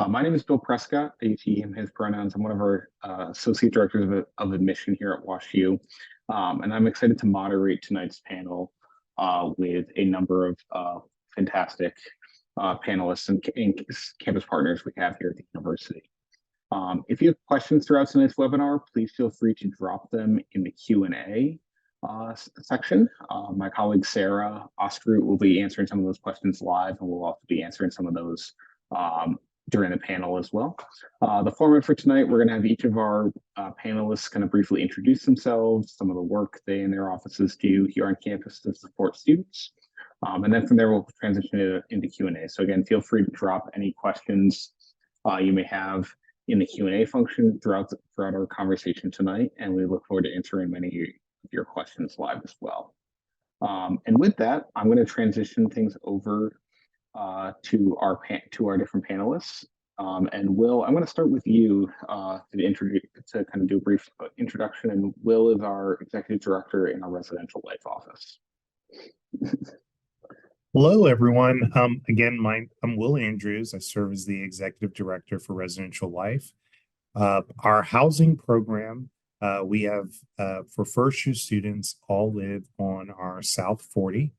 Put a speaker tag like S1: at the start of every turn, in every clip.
S1: My name is Bill Prescott. I use he, him, his pronouns. I'm one of our associate directors of admission here at WashU. And I'm excited to moderate tonight's panel with a number of fantastic panelists and campus partners we have here at the university. If you have questions throughout tonight's webinar, please feel free to drop them in the Q&A section. My colleague Sarah Osterroot will be answering some of those questions live, and we'll also be answering some of those during the panel as well. The format for tonight, we're going to have each of our panelists kind of briefly introduce themselves, some of the work they and their offices do here on campus to support students. And then from there, we'll transition into Q&A. So again, feel free to drop any questions you may have in the Q&A function throughout our conversation tonight, and we look forward to answering many of your questions live as well. And with that, I'm going to transition things over to our different panelists. And Will, I'm going to start with you to kind of do a brief introduction. And Will is our executive director in our residential life office.
S2: Hello, everyone. Again, I'm Will Andrews. I serve as the executive director for Residential Life. Our housing program, we have for first-year students all live on our South 40.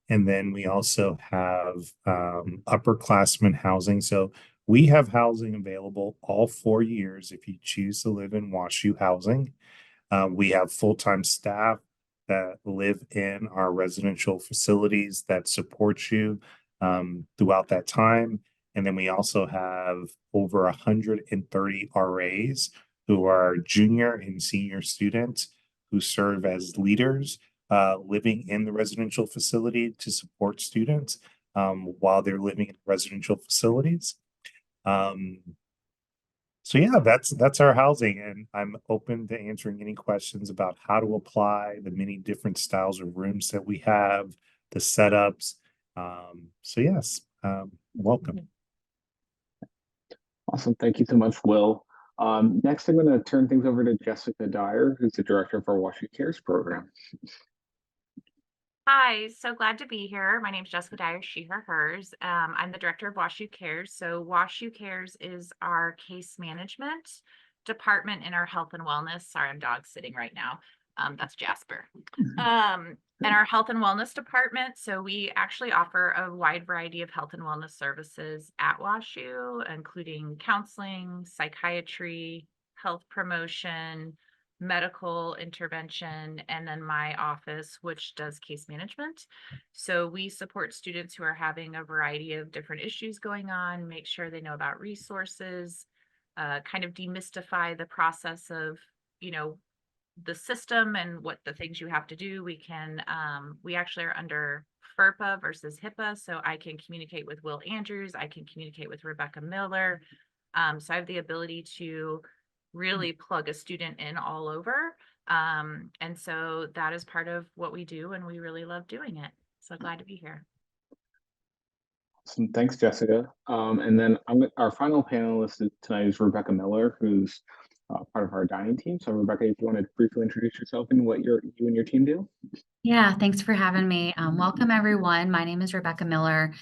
S2: And then we also have upperclassmen housing. So we have housing available all 4 years if you choose to live in WashU housing. We have full-time staff that live in our residential facilities that support you throughout that time. And then we also have over 130 RAs who are junior and senior students who serve as leaders living in the residential facility to support students while they're living in residential facilities. So yeah, that's our housing, and I'm open to answering any questions about how to apply the many different styles of rooms that we have, the setups. So yes, welcome.
S1: Awesome. Thank you so much, Will. Next, I'm going to turn things over to Jessica Dyer, who's the director of our WashU Cares program.
S3: Hi, so glad to be here. My name is Jessica Dyer, she, her, hers. I'm the director of WashU Cares. So WashU Cares is our case management department in our health and wellness. Sorry, I'm dog sitting right now. That's Jasper. And our health and wellness department. So we actually offer a wide variety of health and wellness services at WashU, including counseling, psychiatry, health promotion, medical intervention, and then my office, which does case management. So we support students who are having a variety of different issues going on, make sure they know about resources, kind of demystify the process of, the system and what the things you have to do. We actually are under FERPA versus HIPAA, so I can communicate with Will Andrews, I can communicate with Rebecca Miller. So I have the ability to really plug a student in all over. And so that is part of what we do, and we really love doing it. So glad to be here.
S1: Awesome. Thanks, Jessica. And then our final panelist tonight is Rebecca Miller, who's part of our dining team. So Rebecca, if you want to briefly introduce yourself and what you and your team do.
S4: Yeah, thanks for having me. Welcome, everyone. My name is Rebecca Miller.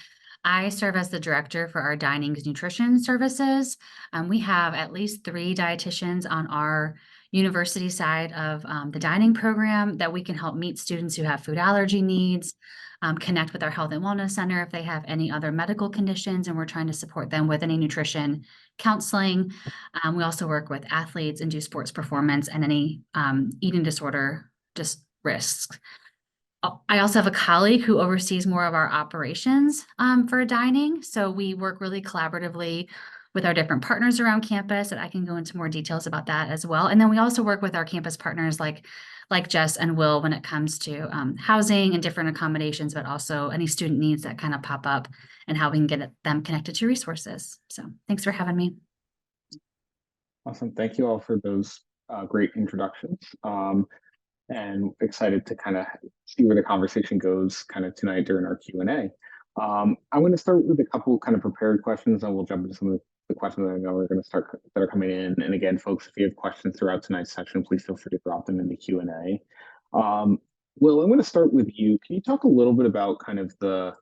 S4: I serve as the director for our dining nutrition services. We have at least 3 dietitians on our university side of the dining program that we can help meet students who have food allergy needs, connect with our health and wellness center if they have any other medical conditions, and we're trying to support them with any nutrition counseling. We also work with athletes and do sports performance and any eating disorder risks. I also have a colleague who oversees more of our operations for dining. So we work really collaboratively with our different partners around campus, and I can go into more details about that as well. And then we also work with our campus partners like Jess and Will when it comes to housing and different accommodations, but also any student needs that kind of pop up and how we can get them connected to resources. So thanks for having me.
S1: Awesome. Thank you all for those great introductions. And excited to kind of see where the conversation goes kind of tonight during our Q&A. I'm going to start with a couple kind of prepared questions, and we'll jump into some of the questions that I know we're going to start that are coming in. And again, folks, if you have questions throughout tonight's session, please feel free to drop them in the Q&A. Will, I'm going to start with you. Can you talk a little bit about kind of the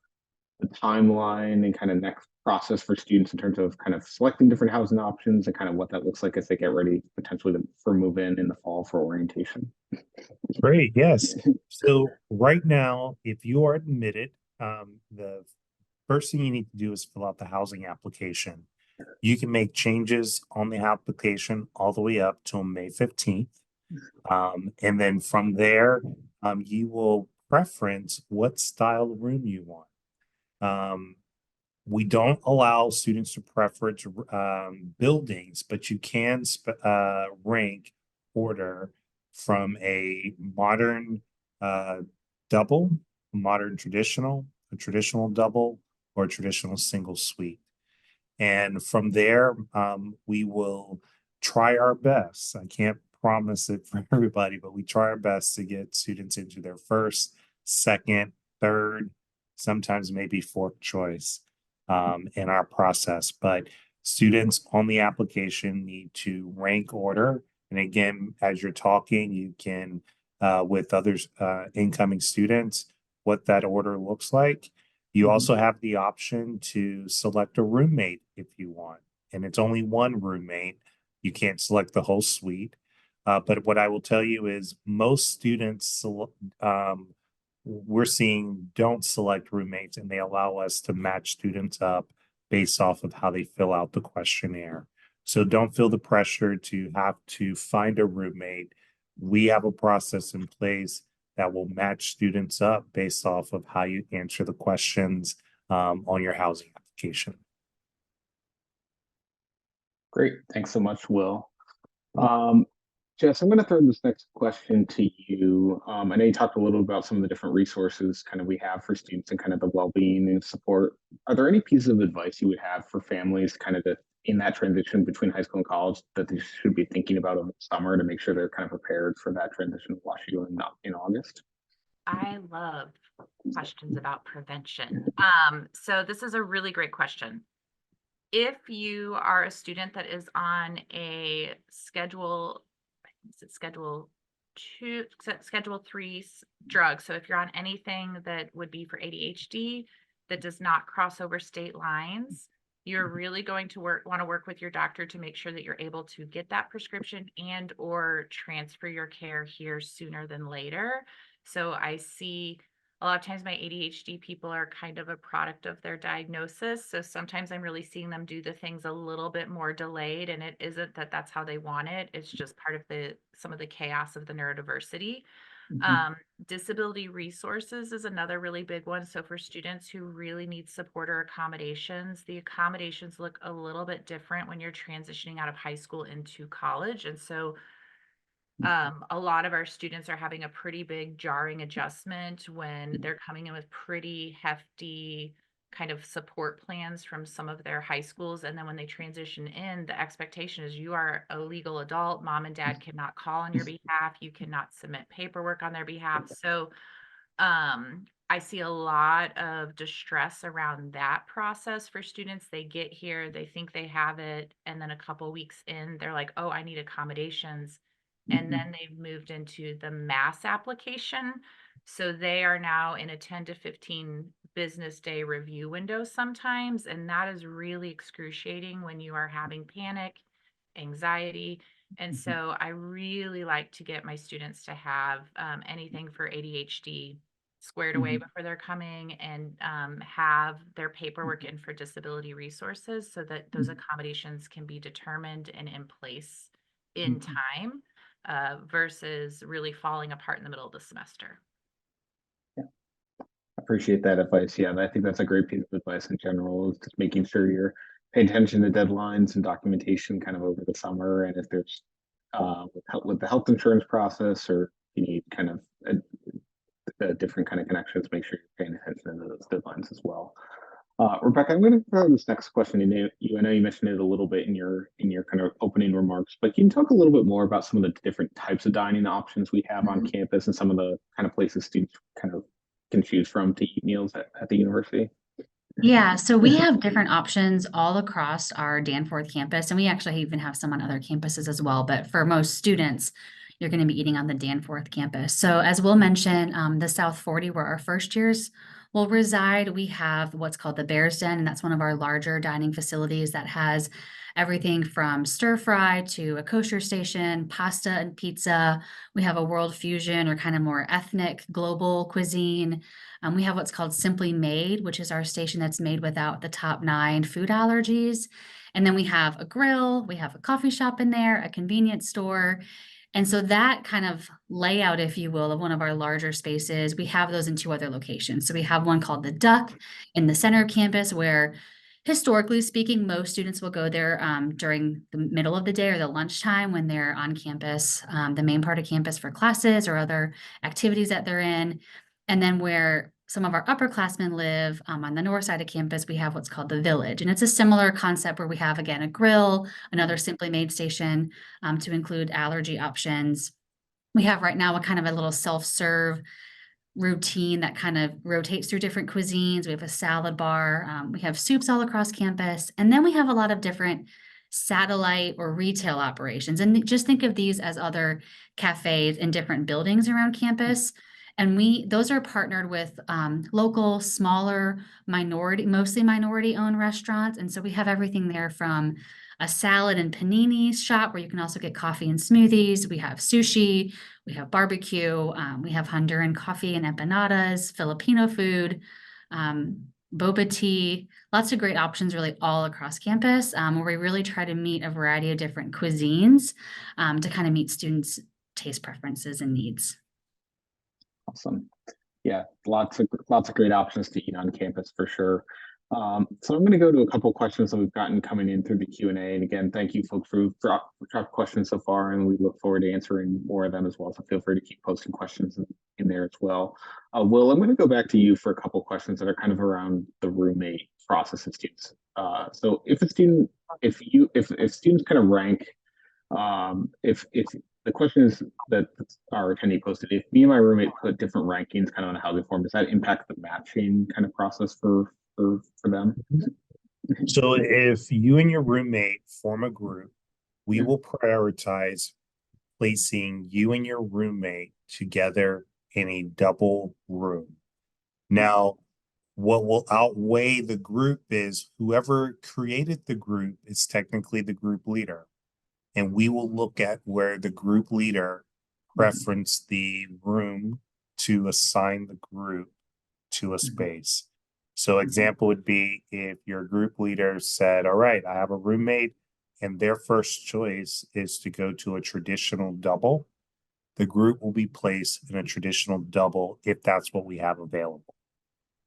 S1: timeline and kind of next process for students in terms of kind of selecting different housing options and kind of what that looks like as they get ready potentially for move in the fall for orientation?
S2: Great, yes. So right now, if you are admitted, the first thing you need to do is fill out the housing application. You can make changes on the application all the way up till May 15th. And then from there, you will preference what style of room you want. We don't allow students to preference buildings, but you can rank order from a modern double, modern traditional, a traditional double, or a traditional single suite. And from there, we will try our best. I can't promise it for everybody, but we try our best to get students into their first, second, third, sometimes maybe fourth choice in our process. But students on the application need to rank order. And again, as you're talking, you can, with others, incoming students, what that order looks like. You also have the option to select a roommate if you want, and it's only one roommate. You can't select the whole suite. But what I will tell you is most students we're seeing don't select roommates, and they allow us to match students up based off of how they fill out the questionnaire. So don't feel the pressure to have to find a roommate. We have a process in place that will match students up based off of how you answer the questions on your housing application.
S1: Great. Thanks so much, Will. Jess, I'm going to throw this next question to you. I know you talked a little about some of the different resources kind of we have for students and kind of the well-being and support. Are there any pieces of advice you would have for families kind of in that transition between high school and college that they should be thinking about over the summer to make sure they're kind of prepared for that transition to WashU in August?
S3: I love questions about prevention. So this is a really great question. If you are a student that is on a schedule 2, schedule 3 drug, so if you're on anything that would be for ADHD that does not cross over state lines, you're really going to want to work with your doctor to make sure that you're able to get that prescription and or transfer your care here sooner than later. So I see a lot of times my ADHD people are kind of a product of their diagnosis. So sometimes I'm really seeing them do the things a little bit more delayed, and it isn't that that's how they want it. It's just part of some of the chaos of the neurodiversity. Disability resources is another really big one. So for students who really need support or accommodations, the accommodations look a little bit different when you're transitioning out of high school into college. And so a lot of our students are having a pretty big jarring adjustment when they're coming in with pretty hefty kind of support plans from some of their high schools. And then when they transition in, the expectation is you are a legal adult. Mom and dad cannot call on your behalf. You cannot submit paperwork on their behalf. So I see a lot of distress around that process for students. They get here, they think they have it, and then a couple weeks in, they're like, oh, I need accommodations. And then they've moved into the mass application. So they are now in a 10 to 15 business day review window sometimes. And that is really excruciating when you are having panic, anxiety. And so I really like to get my students to have anything for ADHD squared away before they're coming, and have their paperwork in for disability resources so that those accommodations can be determined and in place in time. Versus really falling apart in the middle of the semester.
S1: Yeah, I appreciate that advice. Yeah, I think that's a great piece of advice in general, is just making sure you're paying attention to deadlines and documentation kind of over the summer. And if there's with the health insurance process, or you need kind of a different kind of connections, make sure you're paying attention to those deadlines as well. Rebecca, I'm going to throw this next question in you. I know you mentioned it a little bit in your kind of opening remarks, but can you talk a little bit more about some of the different types of dining options we have on campus and some of the kind of places students kind of can choose from to eat meals at the university?
S4: Yeah, so we have different options all across our Danforth campus, and we actually even have some on other campuses as well. But for most students, you're going to be eating on the Danforth campus. So as Will mentioned, the South 40, where our first years will reside. We have what's called the Bear's Den, and that's one of our larger dining facilities that has everything from stir fry to a kosher station, pasta and pizza. We have a world fusion or kind of more ethnic global cuisine. We have what's called Simply Made, which is our station that's made without the top 9 food allergies. And then we have a grill, we have a coffee shop in there, a convenience store. And so that kind of layout, if you will, of one of our larger spaces, we have those in 2 other locations. So we have one called the Duck in the center of campus where historically speaking, most students will go there during the middle of the day or the lunchtime when they're on campus, the main part of campus for classes or other activities that they're in. And then where some of our upperclassmen live on the north side of campus, we have what's called the Village. And it's a similar concept where we have, again, a grill, another Simply Made station to include allergy options. We have right now a kind of a little self-serve routine that kind of rotates through different cuisines. We have a salad bar. We have soups all across campus. And then we have a lot of different satellite or retail operations. And just think of these as other cafes in different buildings around campus. And those are partnered with local, smaller, mostly minority-owned restaurants. And so we have everything there from a salad and panini shop where you can also get coffee and smoothies. We have sushi, we have barbecue, we have Honduran coffee and empanadas, Filipino food, boba tea, lots of great options really all across campus, where we really try to meet a variety of different cuisines to kind of meet students' taste preferences and needs.
S1: Awesome. Yeah, lots of great options to eat on campus for sure. So I'm going to go to a couple questions that we've gotten coming in through the Q&A. And again, thank you folks for dropped questions so far, and we look forward to answering more of them as well. So feel free to keep posting questions in there as well. Will, I'm going to go back to you for a couple questions that are kind of around the roommate process of students. So if students kind of rank, if the question is that our attendee posted, if me and my roommate put different rankings kind of on a housing form, does that impact the matching kind of process for them?
S2: So if you and your roommate form a group, we will prioritize placing you and your roommate together in a double room. Now, what will outweigh the group is whoever created the group is technically the group leader. And we will look at where the group leader preferenced the room to assign the group to a space. So example would be if your group leader said, all right, I have a roommate and their first choice is to go to a traditional double, the group will be placed in a traditional double if that's what we have available.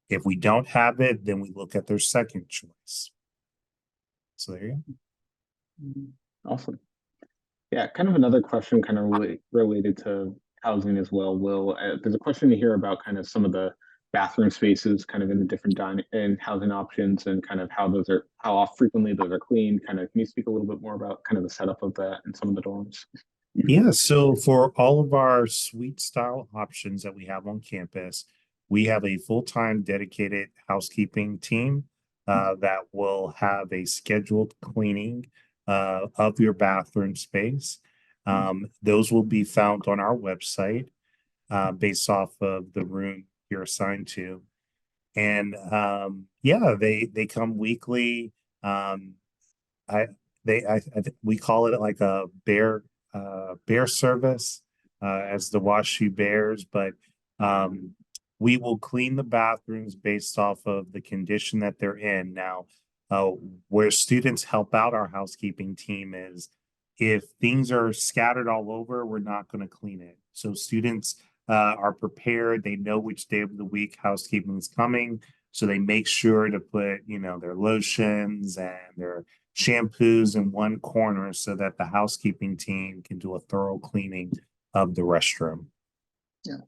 S2: If we don't have it, then we look at their second choice. So there you go.
S1: Awesome. Yeah, kind of another question kind of related to housing as well. Will, there's a question here about kind of some of the bathroom spaces kind of in the different dining and housing options and kind of how frequently those are cleaned. Kind of, can you speak a little bit more about kind of the setup of that in some of the dorms?
S2: Yeah, so for all of our suite style options that we have on campus, we have a full-time dedicated housekeeping team that will have a scheduled cleaning of your bathroom space. Those will be found on our website based off of the room you're assigned to. And yeah, they come weekly. We call it like a bear service as the WashU Bears, but we will clean the bathrooms based off of the condition that they're in. Now, where students help out our housekeeping team is if things are scattered all over, we're not going to clean it. So students are prepared. They know which day of the week housekeeping is coming. So they make sure to put, their lotions and their shampoos in one corner so that the housekeeping team can do a thorough cleaning of the restroom.
S1: Yeah,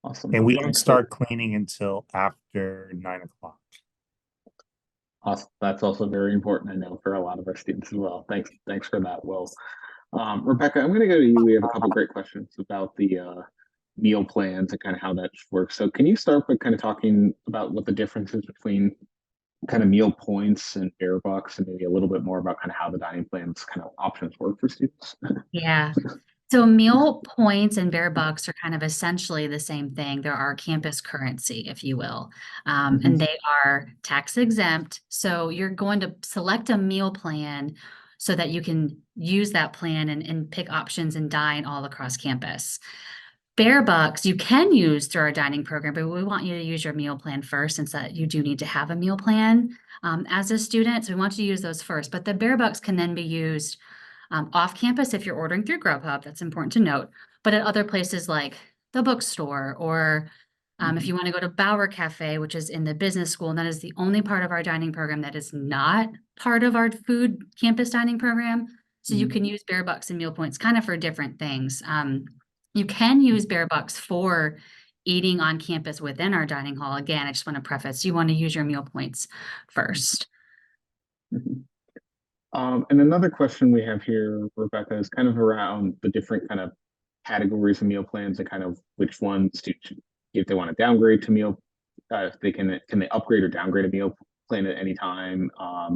S1: awesome.
S2: And we don't start cleaning until after 9 o'clock.
S1: Awesome. That's also very important, I know, for a lot of our students as well. Thanks for that, Will. Rebecca, I'm going to go to you. We have a couple great questions about the meal plans and kind of how that works. So can you start by kind of talking about what the difference is between kind of meal points and fare bucks, and maybe a little bit more about kind of how the dining plans kind of options work for students?
S4: Yeah. So meal points and Bear Bucks are kind of essentially the same thing. They're our campus currency, if you will. And they are tax exempt. So you're going to select a meal plan so that you can use that plan and pick options and dine all across campus. Bear Bucks you can use through our dining program, but we want you to use your meal plan first since that you do need to have a meal plan as a student. So we want you to use those first. But the Bear Bucks can then be used off campus if you're ordering through Grubhub. That's important to note. But at other places like the bookstore or if you want to go to Bauer Cafe, which is in the business school, and that is the only part of our dining program that is not part of our food campus dining program. So you can use Bear Bucks and meal points kind of for different things. You can use Bear Bucks for eating on campus within our dining hall. Again, I just want to preface, you want to use your meal points first.
S1: Mhm. And another question we have here, Rebecca, is kind of around the different kind of categories of meal plans and kind of which ones to, if they want to downgrade to meal, if they can they upgrade or downgrade a meal plan at any time,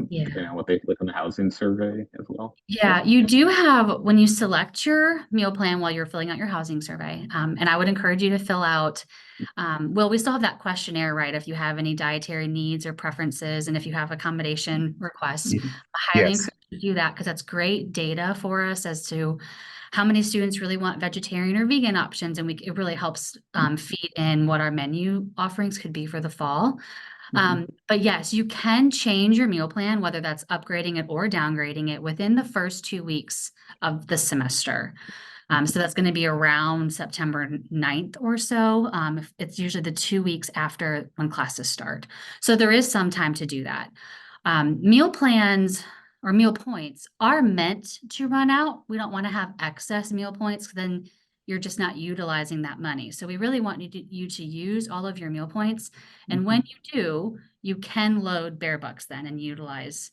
S4: Yeah.
S1: depending on what they click on the housing survey as well.
S4: Yeah, you do have, when you select your meal plan while you're filling out your housing survey, and I would encourage you to fill out, well, we still have that questionnaire, right? If you have any dietary needs or preferences, and if you have accommodation requests, I highly
S2: Yes.
S4: encourage you to do that because that's great data for us as to how many students really want vegetarian or vegan options, and it really helps feed in what our menu offerings could be for the fall. But yes, you can change your meal plan, whether that's upgrading it or downgrading it within the first 2 weeks of the semester. So that's going to be around September 9th or so. It's usually the 2 weeks after when classes start. So there is some time to do that. Meal plans or meal points are meant to run out. We don't want to have excess meal points, then you're just not utilizing that money. So we really want you to use all of your meal points. And when you do, you can load Bear Bucks then and utilize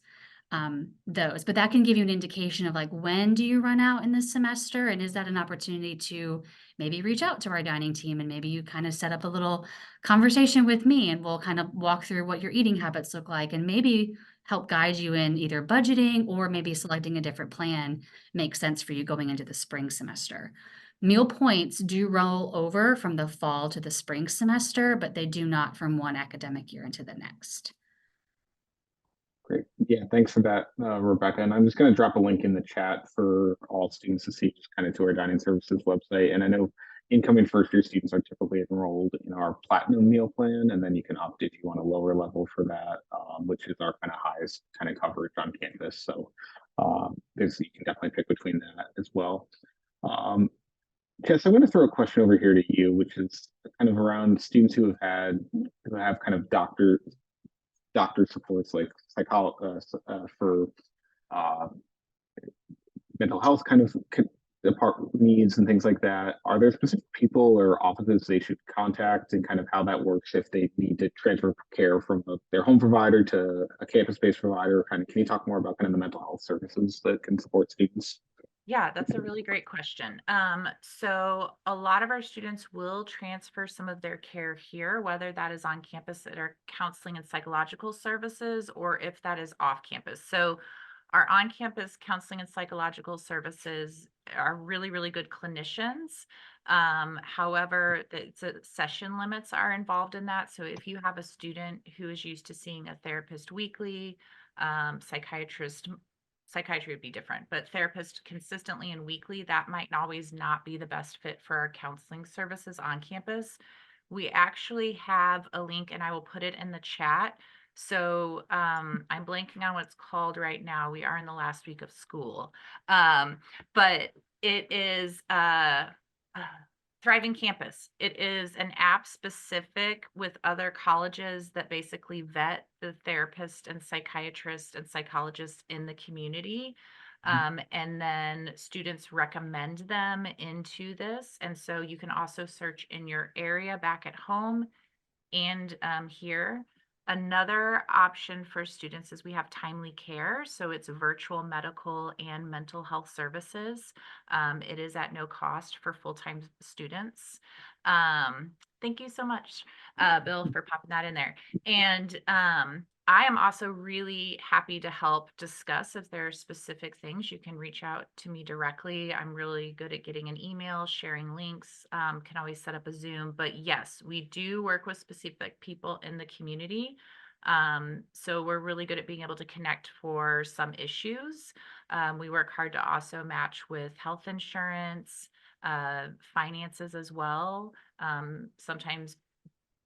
S4: those. But that can give you an indication of like, when do you run out in this semester? And is that an opportunity to maybe reach out to our dining team and maybe you kind of set up a little conversation with me and we'll kind of walk through what your eating habits look like and maybe help guide you in either budgeting or maybe selecting a different plan makes sense for you going into the spring semester. Meal points do roll over from the fall to the spring semester, but they do not from one academic year into the next.
S1: Great. Yeah, thanks for that, Rebecca. And I'm just going to drop a link in the chat for all students to see, just kind of to our dining services website. And I know incoming first year students are typically enrolled in our platinum meal plan, and then you can opt if you want a lower level for that, which is our kind of highest kind of coverage on campus. So you can definitely pick between that as well. Jess, I'm going to throw a question over here to you, which is kind of around students who have kind of doctor supports like for uh, mental health kind of department needs and things like that. Are there specific people or offices they should contact and kind of how that works if they need to transfer care from their home provider to a campus-based provider? Kind of, can you talk more about kind of the mental health services that can support students?
S3: Yeah, that's a really great question. So a lot of our students will transfer some of their care here, whether that is on campus at our counseling and psychological services, or if that is off campus. So our on-campus counseling and psychological services are really, really good clinicians. However, session limits are involved in that. So if you have a student who is used to seeing a therapist weekly, psychiatry would be different, but therapist consistently and weekly, that might always not be the best fit for our counseling services on campus. We actually have a link and I will put it in the chat. So I'm blanking on what it's called right now. We are in the last week of school. But it is Thriving Campus. It is an app specific with other colleges that basically vet the therapists and psychiatrists and psychologists in the community. And then students recommend them into this. And so you can also search in your area back at home and here. Another option for students is we have Timely Care. So it's virtual medical and mental health services. It is at no cost for full-time students. Thank you so much, Bill, for popping that in there. And I am also really happy to help discuss if there are specific things. You can reach out to me directly. I'm really good at getting an email, sharing links, can always set up a Zoom. But yes, we do work with specific people in the community. So we're really good at being able to connect for some issues. We work hard to also match with health insurance, finances as well. Sometimes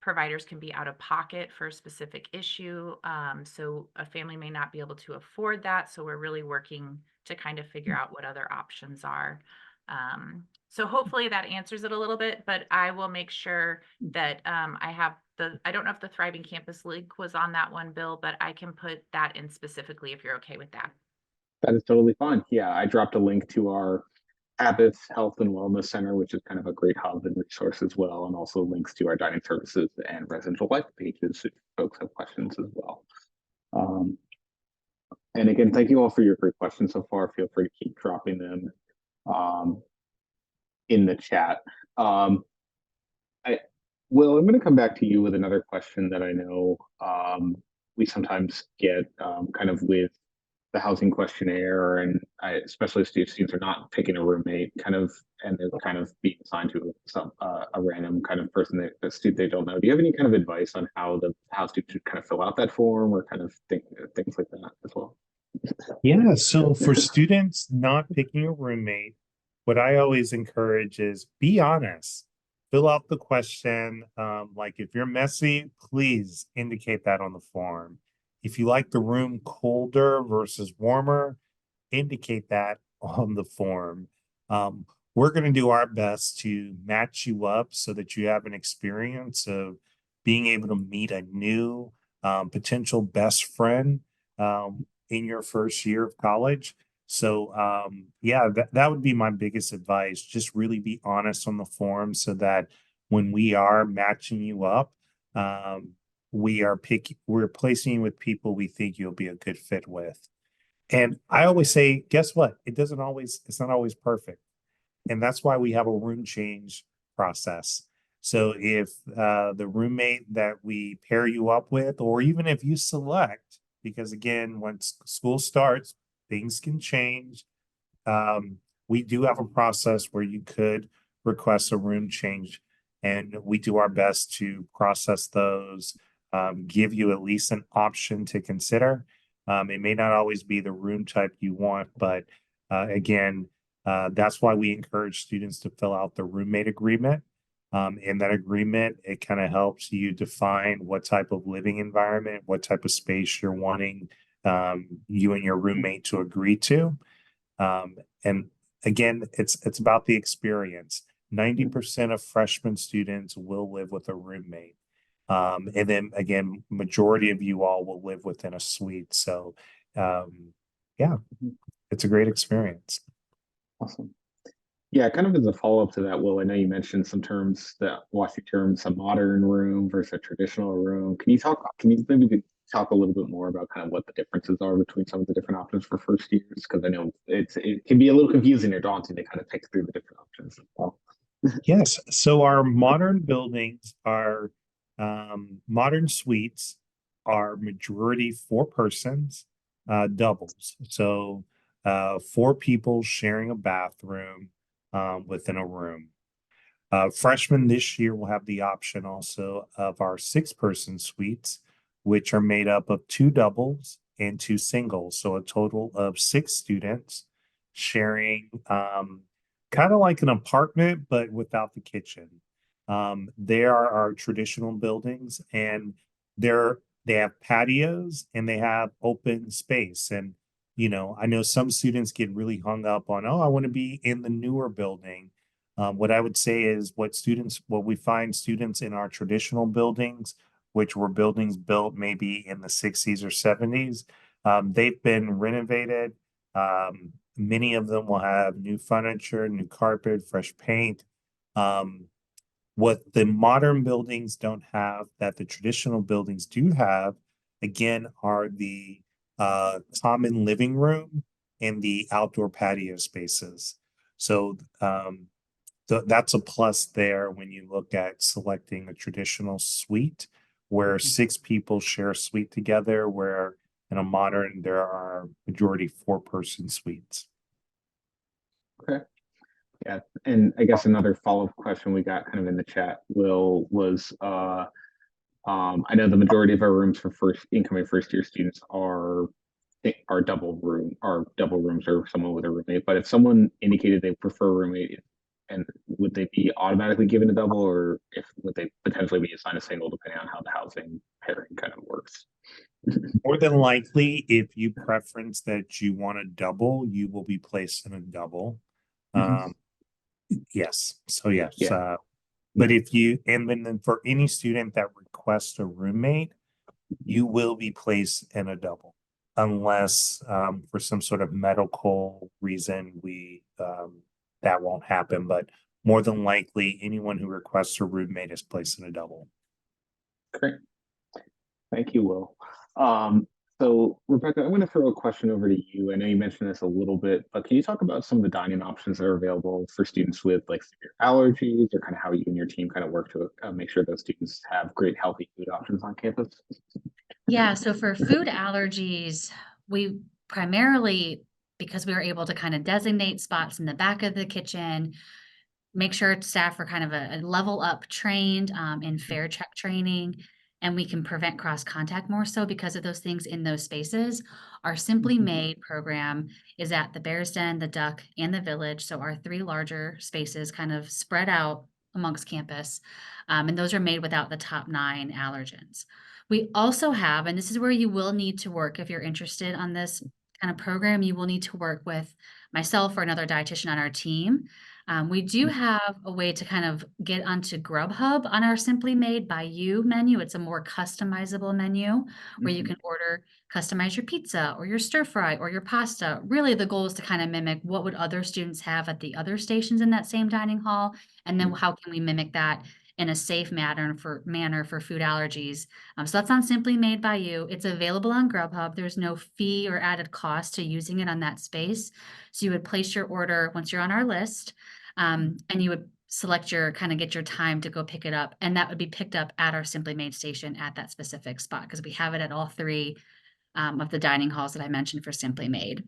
S3: providers can be out of pocket for a specific issue. So a family may not be able to afford that. So we're really working to kind of figure out what other options are. So hopefully that answers it a little bit, but I will make sure that I have I don't know if the Thriving Campus link was on that one, Bill, but I can put that in specifically if you're okay with that.
S1: That is totally fine. Yeah, I dropped a link to our Habits Health and Wellness Center, which is kind of a great hub and resource as well, and also links to our dining services and residential life pages if folks have questions as well. And again, thank you all for your great questions so far. Feel free to keep dropping them in the chat. Will, I'm going to come back to you with another question that I know we sometimes get kind of with the housing questionnaire, and especially if students are not picking a roommate, kind of, and they're kind of being assigned to a random kind of person that a student they don't know. Do you have any kind of advice on how students should kind of fill out that form, or kind of things like that as well?
S2: Yeah, so for students not picking a roommate, what I always encourage is be honest. Fill out the question. Like if you're messy, please indicate that on the form. If you like the room colder versus warmer, indicate that on the form. We're going to do our best to match you up so that you have an experience of being able to meet a new potential best friend in your first year of college. So yeah, that would be my biggest advice. Just really be honest on the form so that when we are matching you up, we're placing you with people we think you'll be a good fit with. And I always say, guess what? It's not always perfect. And that's why we have a room change process. So if the roommate that we pair you up with, or even if you select, because again, once school starts, things can change. We do have a process where you could request a room change, and we do our best to process those, give you at least an option to consider. It may not always be the room type you want, but again, that's why we encourage students to fill out the roommate agreement. In that agreement, it kind of helps you define what type of living environment, what type of space you're wanting you and your roommate to agree to. And again, it's about the experience. 90% of freshman students will live with a roommate. And then again, majority of you all will live within a suite. So yeah, it's a great experience.
S1: Awesome. Yeah, kind of as a follow-up to that, Will, I know you mentioned some terms that WashU terms, a modern room versus a traditional room. Can you maybe talk a little bit more about kind of what the differences are between some of the different options for first years? Because I know it can be a little confusing or daunting to kind of pick through the different options as well.
S2: Yes. So our modern buildings are modern suites are majority 4 persons, doubles. So 4 people sharing a bathroom within a room. Freshmen this year will have the option also of our 6-person suites, which are made up of 2 doubles and 2 singles. So a total of 6 students sharing kind of like an apartment, but without the kitchen. They are our traditional buildings, and they have patios and they have open space. And I know some students get really hung up on, oh, I want to be in the newer building. What I would say is what we find students in our traditional buildings, which were buildings built maybe in the 60s or 70s, they've been renovated. Many of them will have new furniture, new carpet, fresh paint. What the modern buildings don't have that the traditional buildings do have, again, are the common living room and the outdoor patio spaces. So that's a plus there when you look at selecting a traditional suite where 6 people share a suite together, where in a modern, there are majority 4-person suites.
S1: Okay. Yeah, and I guess another follow-up question we got kind of in the chat, Will, was I know the majority of our rooms for incoming first year students are double rooms or someone with a roommate. But if someone indicated they prefer a roommate, and would they be automatically given a double, or would they potentially be assigned a single depending on how the housing pairing kind of works?
S2: More than likely, if you preference that you want a double, you will be placed in a double.
S1: Mhm.
S2: Yes. So yes.
S1: Yeah.
S2: But if you, and then for any student that requests a roommate, you will be placed in a double, unless for some sort of medical reason that won't happen. But more than likely, anyone who requests a roommate is placed in a double.
S1: Great. Thank you, Will. So Rebecca, I'm going to throw a question over to you. I know you mentioned this a little bit, but can you talk about some of the dining options that are available for students with like severe allergies, or kind of how you and your team kind of work to make sure those students have great healthy food options on campus?
S4: Yeah, so for food allergies, we primarily, because we were able to kind of designate spots in the back of the kitchen, make sure staff are kind of a level up trained in fair check training, and we can prevent cross contact more so because of those things in those spaces. Our Simply Made program is at the Bears Den, the Duck, and the Village. So our 3 larger spaces kind of spread out amongst campus. And those are made without the top 9 allergens. We also have, and this is where you will need to work if you're interested on this kind of program, you will need to work with myself or another dietitian on our team. We do have a way to kind of get onto Grubhub on our Simply Made by You menu. It's a more customizable menu where you can order, customize your pizza or your stir fry or your pasta. Really, the goal is to kind of mimic what would other students have at the other stations in that same dining hall, and then how can we mimic that in a safe manner for food allergies. So that's on Simply Made by You. It's available on Grubhub. There's no fee or added cost to using it on that space. So you would place your order once you're on our list, and you would select get your time to go pick it up. And that would be picked up at our Simply Made station at that specific spot, because we have it at all 3 of the dining halls that I mentioned for Simply Made.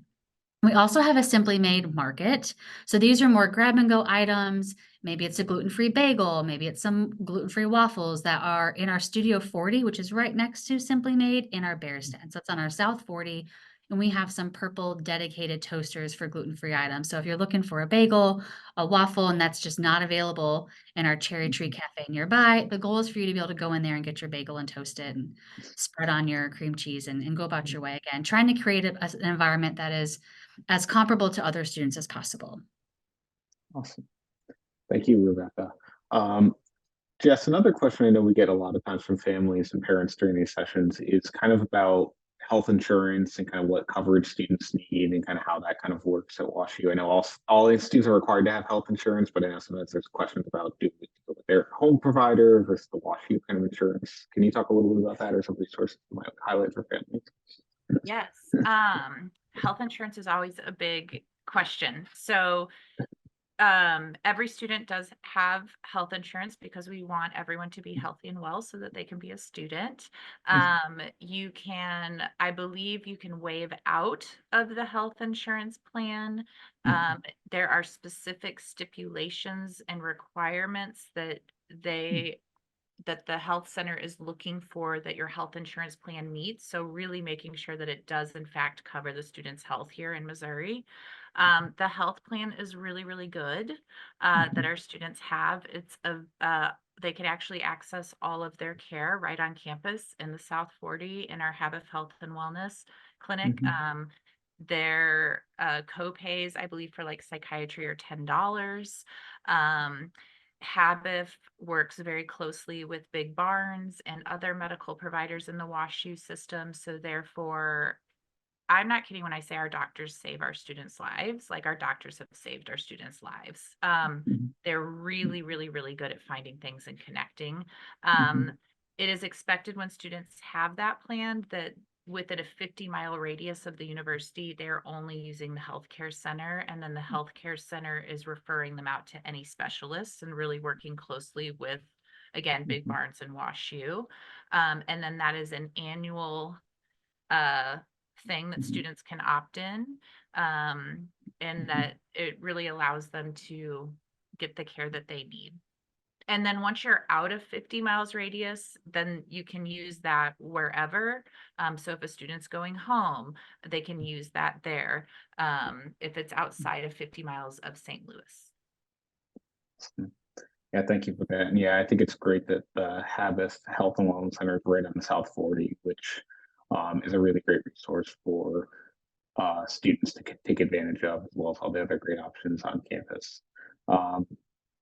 S4: We also have a Simply Made market. So these are more grab and go items. Maybe it's a gluten-free bagel, maybe it's some gluten-free waffles that are in our Studio 40, which is right next to Simply Made in our Bears Den. So it's on our South 40, and we have some purple dedicated toasters for gluten-free items. So if you're looking for a bagel, a waffle, and that's just not available in our Cherry Tree Cafe nearby, the goal is for you to be able to go in there and get your bagel and toast it and spread on your cream cheese and go about your way. Again, trying to create an environment that is as comparable to other students as possible.
S1: Awesome. Thank you, Rebecca. Jess, another question I know we get a lot of times from families and parents during these sessions is kind of about health insurance and kind of what coverage students need and kind of how that kind of works at WashU. I know all institutes are required to have health insurance, but I know sometimes there's questions about do we go with their home provider versus the WashU kind of insurance. Can you talk a little bit about that, or some resources you might highlight for families?
S3: Yes. Health insurance is always a big question. So every student does have health insurance because we want everyone to be healthy and well so that they can be a student. You can, I believe you can waive out of the health insurance plan. There are specific stipulations and requirements that the health center is looking for that your health insurance plan meets. So really making sure that it does in fact cover the student's health here in Missouri. The health plan is really, really good that our students have. They can actually access all of their care right on campus in the South 40 in our Habif Health and Wellness Clinic. Their co-pays, I believe, for like psychiatry are $10. Habif works very closely with Big Barns and other medical providers in the WashU system. So therefore, I'm not kidding when I say our doctors save our students' lives. Like, our doctors have saved our students' lives. They're really, really, really good at finding things and connecting. It is expected when students have that plan that within a 50-mile radius of the university, they're only using the healthcare center, and then the healthcare center is referring them out to any specialists and really working closely with, Again, Big
S1: Mhm.
S3: Barns and Wash U. And then that is an annual thing that
S1: Mhm.
S3: students can opt in. And
S1: Mhm.
S3: that it really allows them to get the care that they need. And then once you're out of 50 miles radius, then you can use that wherever. So if a student's going home, they can use that there. If it's outside of 50 miles of St. Louis.
S1: Yeah, thank you for that. And yeah, I think it's great that the Habas Health and Wellness Center is right on the South 40, which is a really great resource for students to take advantage of, as well as all the other great options on campus. Um,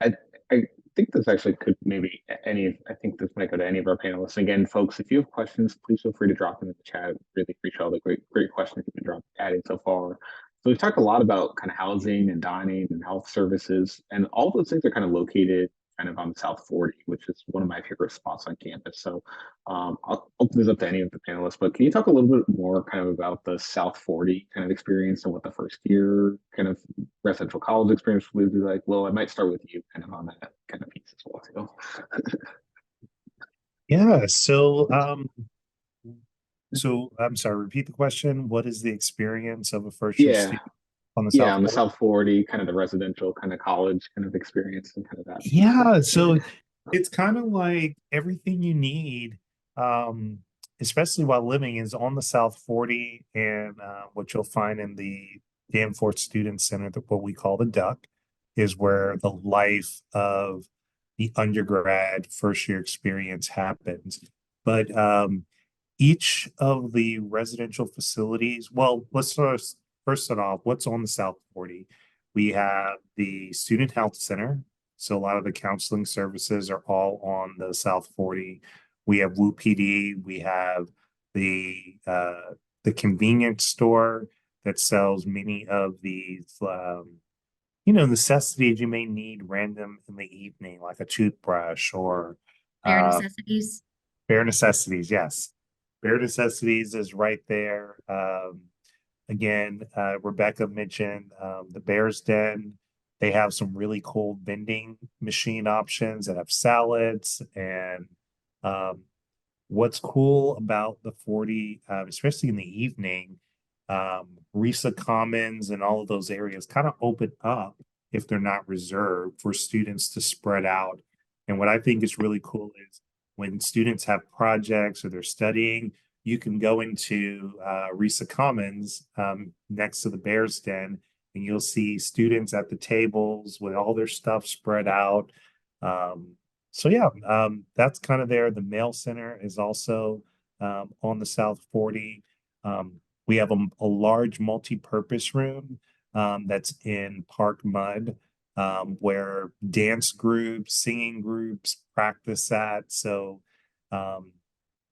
S1: I, I think this actually could maybe I think this might go to any of our panelists. Again, folks, if you have questions, please feel free to drop them in the chat. Really appreciate all the great questions you've been adding so far. So we've talked a lot about kind of housing and dining and health services, and all those things are kind of located kind of on South 40, which is one of my favorite spots on campus. So I'll open this up to any of the panelists, but can you talk a little bit more kind of about the South 40 kind of experience and what the first year kind of residential college experience would be like? Well, I might start with you kind of on that kind of piece as well too.
S2: Yeah, so I'm sorry, repeat the question. What is the experience of a first year
S1: Yeah,
S2: student on the
S1: yeah,
S2: South
S1: on the
S2: Fork?
S1: South 40, kind of the residential kind of college kind of experience and kind of that piece of
S2: Yeah,
S1: it.
S2: so it's kind of like everything you need, um, especially while living, is on the South 40, and what you'll find in the Danforth Student Center, what we call the Duck, is where the life of the undergrad first year experience happens. But each of the residential facilities, well, let's first start off, what's on the South 40? We have the Student Health Center. So a lot of the counseling services are all on the South 40. We have Woo PD. We have the convenience store that sells many of these necessities you may need random in the evening, like a toothbrush or
S4: Bare
S2: uh
S4: necessities.
S2: bare necessities. Yes, bare necessities is right there. Again, Rebecca mentioned the Bears Den. They have some really cool vending machine options that have salads. And um, what's cool about the 40, especially in the evening, Risa Commons and all of those areas kind of open up if they're not reserved for students to spread out. And what I think is really cool is when students have projects or they're studying, you can go into Risa Commons next to the Bears Den, and you'll see students at the tables with all their stuff spread out. Um, so yeah, that's kind of there. The mail center is also on the South 40. We have a large multi-purpose room that's in Park Mud, where dance groups, singing groups practice at. So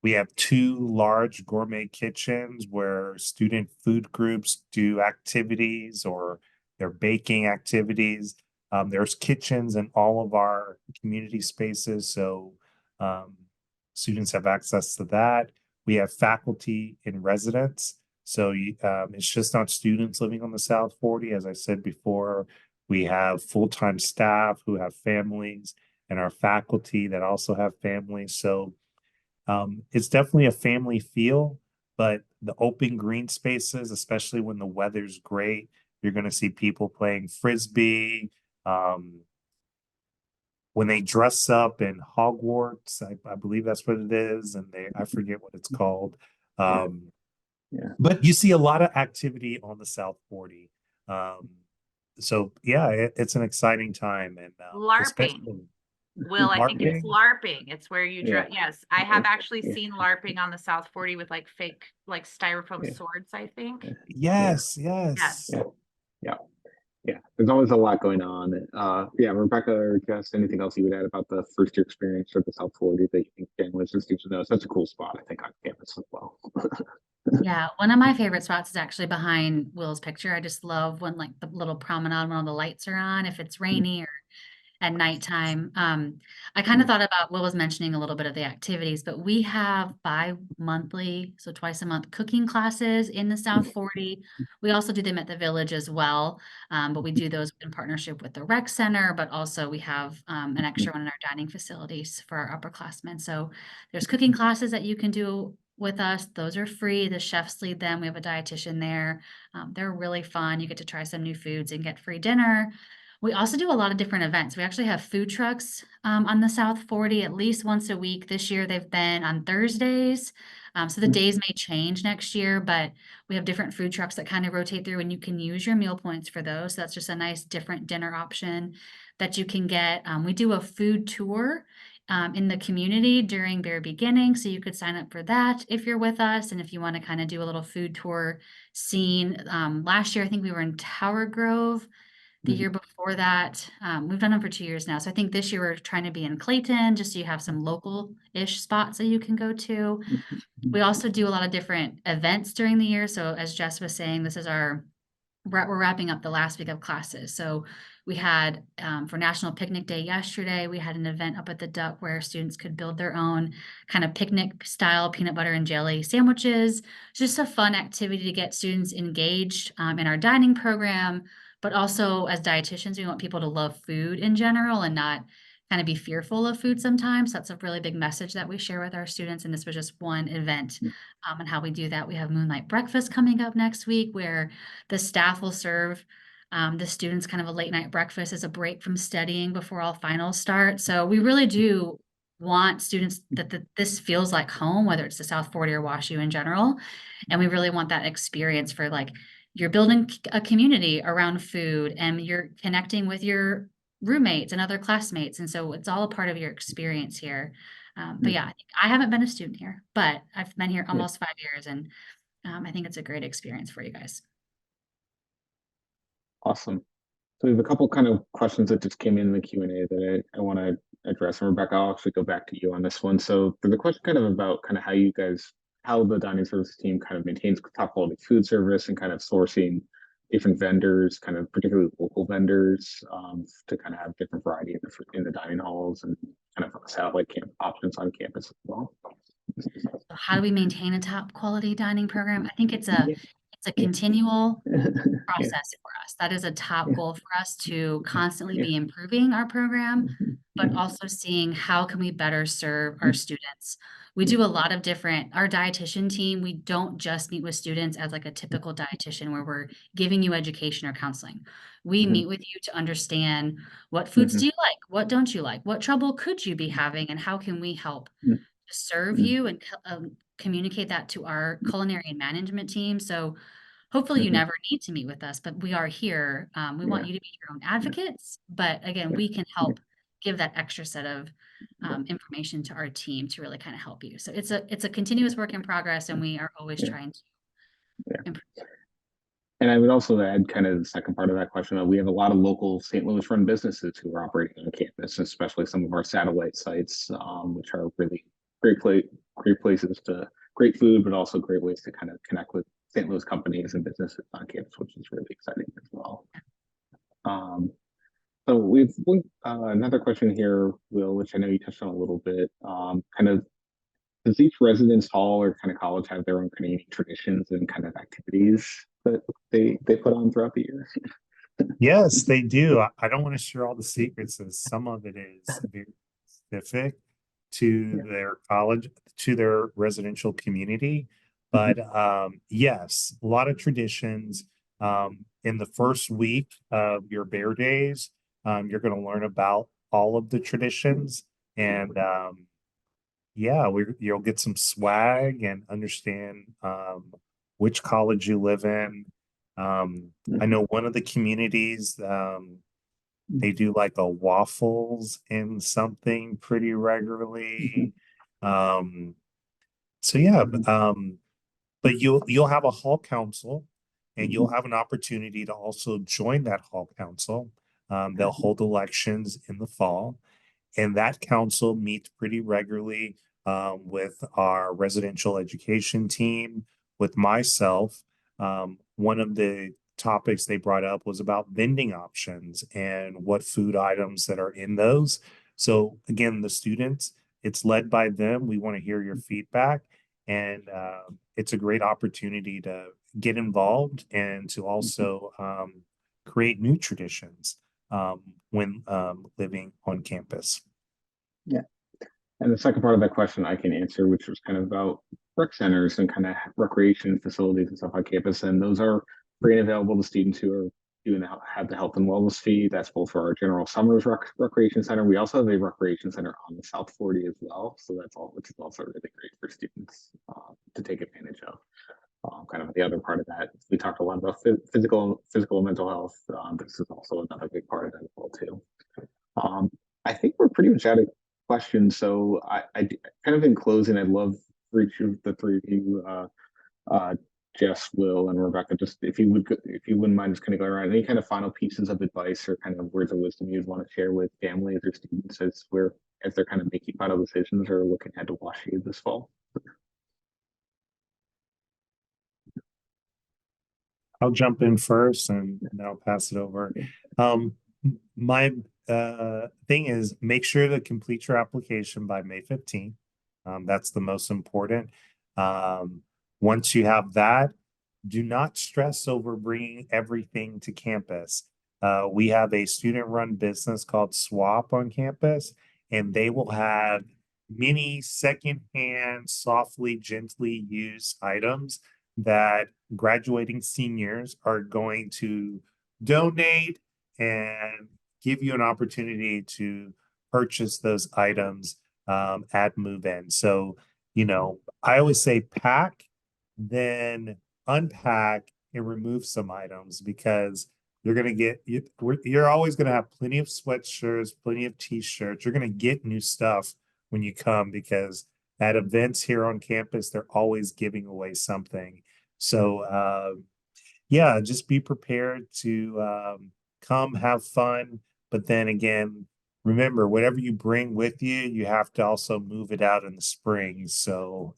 S2: we have two large gourmet kitchens where student food groups do activities or their baking activities. There's kitchens in all of our community spaces, so students have access to that. We have faculty in residence, so it's just not students living on the South 40. As I said before, we have full-time staff who have families and our faculty that also have families. So it's definitely a family feel, but the open green spaces, especially when the weather's great, you're going to see people playing frisbee. Um, when they dress up in Hogwarts, I believe that's what it is, and I forget what it's called. Um,
S1: Yeah.
S2: but you see a lot of activity on the South 40. Um, so yeah, it's an exciting time, and
S3: LARPing.
S2: especially
S3: Will, I think it's
S2: LARPing.
S3: LARPing. It's where you
S1: Yeah.
S3: yes, I have actually
S1: Yeah.
S3: seen LARPing on the South 40 with like fake like styrofoam
S1: Yeah.
S3: swords, I think.
S2: Yes,
S3: Yes.
S2: yes.
S1: Yeah. Yeah. Yeah, there's always a lot going on. Yeah, Rebecca or Jess, anything else you would add about the first year experience or the South 40 that you think families and students should know? It's such a cool spot, I think, on campus as well.
S4: Yeah, one of my favorite spots is actually behind Will's picture. I just love when like the little promenade when all the lights are on, if it's rainy at nighttime. I kind of thought about Will was mentioning a little bit of the activities, but we have bi-monthly, so twice a month, cooking classes in the South 40. We also do them at the village as well, but we do those in partnership with the rec center, but also we have an extra one in our dining facilities for our upperclassmen. So there's cooking classes that you can do with us. Those are free. The chefs lead them. We have a dietitian there. They're really fun. You get to try some new foods and get free dinner. We also do a lot of different events. We actually have food trucks on the South 40 at least once a week. This year they've been on Thursdays. So the days may change next year, but we have different food trucks that kind of rotate through and you can use your meal points for those. So that's just a nice different dinner option that you can get. We do a food tour in the community during Bear Beginning. So you could sign up for that if you're with us. And if you want to kind of do a little food tour scene. Last year, I think we were in Tower Grove. The year before that, we've done them for 2 years now. So I think this year we're trying to be in Clayton, just so you have some local-ish spots that you can go to. We also do a lot of different events during the year. So as Jess was saying, this is we're wrapping up the last week of classes. So we had for National Picnic Day yesterday, we had an event up at the Duck where students could build their own kind of picnic style peanut butter and jelly sandwiches. Just a fun activity to get students engaged in our dining program. But also as dietitians, we want people to love food in general and not kind of be fearful of food sometimes. That's a really big message that we share with our students. And this was just one event and how we do that. We have Moonlight Breakfast coming up next week where the staff will serve the students kind of a late night breakfast as a break from studying before all finals start. So we really do want students that this feels like home, whether it's the South 40 or WashU in general. And we really want that experience for like, you're building a community around food and you're connecting with your roommates and other classmates. And so it's all a part of your experience here. But yeah, I haven't been a student here, but I've been here almost 5 years and I think it's a great experience for you guys.
S1: Awesome. So we have a couple kind of questions that just came in the Q&A that I want to address. And Rebecca, I'll actually go back to you on this one. So there's a question kind of about kind of how the dining services team kind of maintains top quality food service and kind of sourcing different vendors, kind of particularly local vendors, to kind of have different variety in the dining halls and kind of satellite camp options on campus as well.
S4: So how do we maintain a top quality dining program? I think it's a continual process for us. That is a top goal for us to constantly be improving our program, but also seeing how can we better serve our students. We do a lot of our dietitian team, we don't just meet with students as like a typical dietitian where we're giving you education or counseling. We meet with you to understand what foods do you like? What don't you like? What trouble could you be having? And how can we help serve you and communicate that to our culinary and management team? So hopefully you never need to meet with us, but we are here. We want you to be your own advocates, but again, we can help give that extra set of information to our team to really kind of help you. So it's a continuous work in progress and we are always trying to improve.
S1: And I would also add kind of the second part of that question that we have a lot of local St. Louis run businesses who are operating on campus, especially some of our satellite sites, which are really great places to great food, but also great ways to kind of connect with St. Louis companies and businesses on campus, which is really exciting as well. So we've another question here, Will, which I know you touched on a little bit. Kind of, does each residence hall or kind of college have their own kind of unique traditions and kind of activities that they put on throughout the year?
S2: Yes, they do. I don't want to share all the secrets, as some of it is very specific to their college, to their residential community. But yes, a lot of traditions. In the first week of your Bear Days, you're going to learn about all of the traditions. And you'll get some swag and understand which college you live in. I know one of the communities, they do like a waffles and something pretty regularly. But you'll have a hall council and you'll have an opportunity to also join that hall council. They'll hold elections in the fall, and that council meets pretty regularly with our residential education team, with myself. One of the topics they brought up was about vending options and what food items that are in those. So again, the students, it's led by them. We want to hear your feedback, and it's a great opportunity to get involved and to also create new traditions when living on campus.
S1: Yeah. And the second part of that question I can answer, which was kind of about rec centers and kind of recreation facilities and stuff on campus. And those are free and available to students who are have the health and wellness fee. That's both for our General Summers Recreation Center. We also have a recreation center on the South 40 as well. So that's all, which is also really great for students to take advantage of. Kind of the other part of that, we talked a lot about physical and mental health. This is also another big part of that as well too. I think we're pretty much out of questions. So I kind of in closing, I'd love for each of the three of you, Jess, Will, and Rebecca, just if you wouldn't mind just kind of going around any kind of final pieces of advice or kind of words of wisdom you'd want to share with families or students as they're kind of making final decisions or looking ahead to WashU this fall.
S2: I'll jump in first and then I'll pass it over. My thing is make sure to complete your application by May 15th. That's the most important. Once you have that, do not stress over bringing everything to campus. We have a student-run business called Swap on campus, and they will have many secondhand, softly, gently used items that graduating seniors are going to donate and give you an opportunity to purchase those items at move-in. So, I always say pack, then unpack and remove some items, because you're going to you're always going to have plenty of sweatshirts, plenty of t-shirts. You're going to get new stuff when you come, because at events here on campus, they're always giving away something. So, yeah, just be prepared to come have fun. But then again, remember, whatever you bring with you, you have to also move it out in the spring. So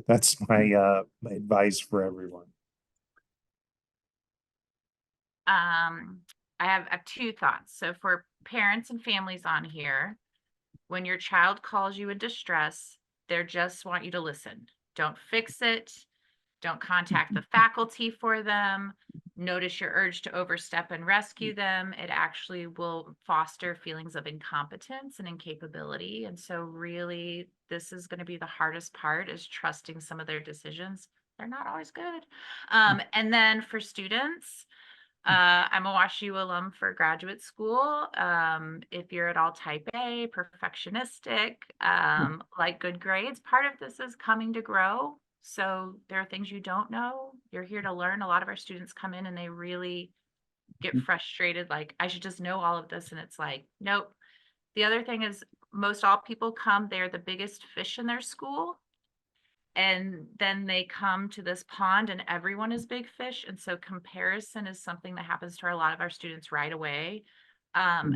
S2: that's my advice for everyone.
S3: I have two thoughts. So for parents and families on here, when your child calls you in distress, they just want you to listen. Don't fix it. Don't contact the faculty for them. Notice your urge to overstep and rescue them. It actually will foster feelings of incompetence and incapability. And so really, this is going to be the hardest part, is trusting some of their decisions. They're not always good. And then for students, I'm a WashU alum for graduate school. If you're at all type A, perfectionistic, like good grades, part of this is coming to grow. So there are things you don't know. You're here to learn. A lot of our students come in and they really get frustrated, like, I should just know all of this. And it's like, nope. The other thing is, most all people come, they're the biggest fish in their school. And then they come to this pond and everyone is big fish. And so comparison is something that happens to a lot of our students right away. No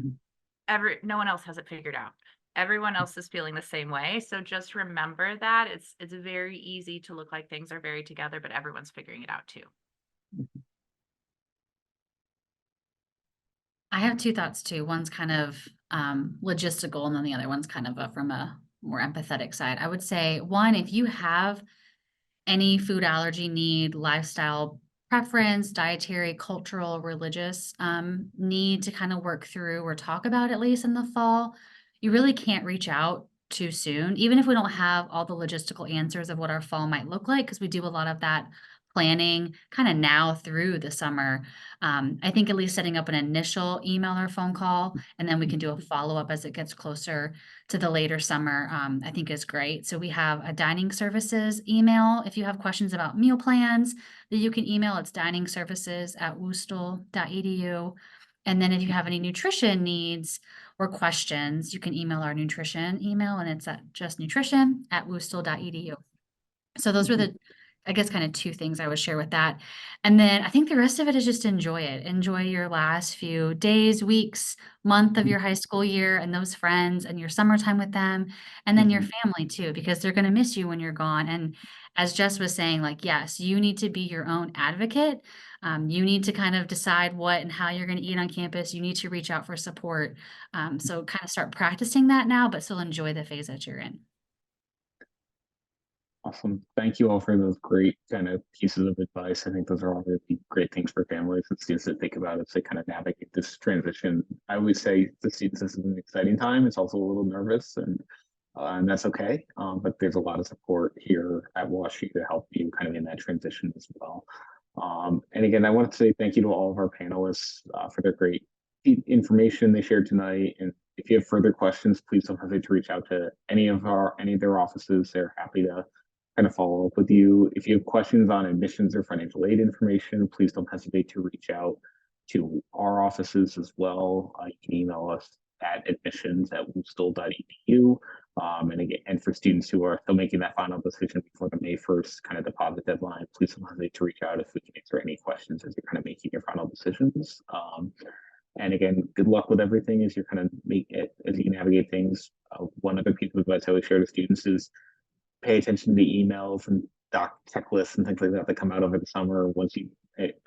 S3: one else has it figured out. Everyone else is feeling the same way. So just remember that it's very easy to look like things are very together, but everyone's figuring it out too.
S4: I have two thoughts too. One's kind of logistical, and then the other one's kind of from a more empathetic side. I would say, one, if you have any food allergy need, lifestyle preference, dietary, cultural, religious need to kind of work through or talk about, at least in the fall, you really can't reach out too soon, even if we don't have all the logistical answers of what our fall might look like, because we do a lot of that planning kind of now through the summer. I think at least setting up an initial email or phone call, and then we can do a follow-up as it gets closer to the later summer, I think is great. So we have a dining services email. If you have questions about meal plans, that you can email, it's diningservices@woostel.edu. And then if you have any nutrition needs or questions, you can email our nutrition email, and it's at justnutrition@woostel.edu. So those were the, I guess, kind of two things I would share with that. And then I think the rest of it is just enjoy it. Enjoy your last few days, weeks, month of your high school year, and those friends and your summertime with them. And then your family too, because they're going to miss you when you're gone. And as Jess was saying, like, yes, you need to be your own advocate. You need to kind of decide what and how you're going to eat on campus. You need to reach out for support. So kind of start practicing that now, but still enjoy the phase that you're in.
S1: Awesome. Thank you all for those great kind of pieces of advice. I think those are all really great things for families and students to think about as they kind of navigate this transition. I always say to students, this is an exciting time. It's also a little nervous, and that's okay. But there's a lot of support here at WashU to help you kind of in that transition as well. And again, I want to say thank you to all of our panelists for their great information they shared tonight. And if you have further questions, please don't hesitate to reach out to any of their offices. They're happy to kind of follow up with you. If you have questions on admissions or financial aid information, please don't hesitate to reach out to our offices as well. You can email us at admissions@woolstool.edu. And again, and for students who are still making that final decision before the May 1st kind of deposit deadline, please don't hesitate to reach out if we can answer any questions as you're kind of making your final decisions. And again, good luck with everything as you're kind of as you navigate things. One other piece of advice I always share to students is pay attention to the emails and doc checklists and things like that that come out over the summer. Once you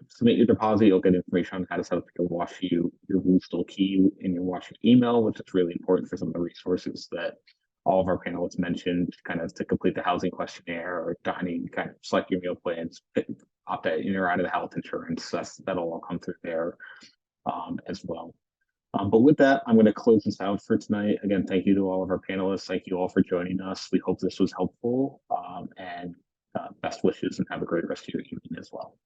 S1: submit your deposit, you'll get information on how to set up your WashU key in your WashU email, which is really important for some of the resources that all of our panelists mentioned, kind of to complete the housing questionnaire or dining, kind of select your meal plans, opt in or out of the health insurance. That'll all come through there as well. But with that, I'm going to close this out for tonight. Again, thank you to all of our panelists. Thank you all for joining us. We hope this was helpful, and best wishes and have a great rest of your evening as well.